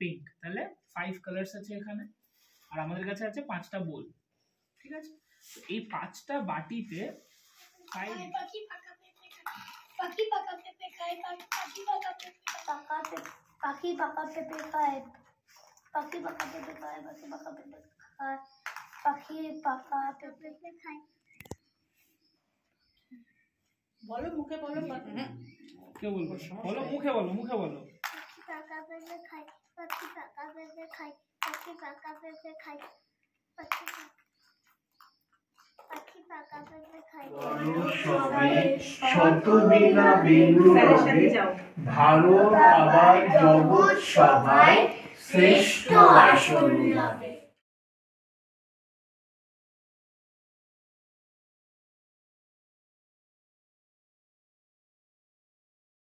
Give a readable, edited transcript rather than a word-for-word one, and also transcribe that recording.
Pink. তাহলে 5 colours আছে এখানে, আর আমাদের কাছে আছে 5টা বোল। ঠিক আছে, এই 5টা বাটিতে পাখি পাকা পেঁপে খায়, পাখি পাকা পেঁপে খায়, পাখি পাকা পেঁপে খায়, পাখি পাকা পেঁপে খায়, পাখি পাকা পেঁপে খায়, পাখি পাকা পেঁপে খায়, পাখি পাকা পেঁপে খায়। বলো মুখে বলো, কে বলবো? বলো মুখে বলো, মুখে বলো। পাখি পাকা পেঁপে খায়, পাখি পাকা পেঁপে খায়, পাখি পাকা পেঁপে খায়, পাখি পাকা পেঁপে খায়। সবাই শতবিনা বিন্দুরবে ভারত আবার জগৎ সভায় শ্রেষ্ঠ আসন লাভে।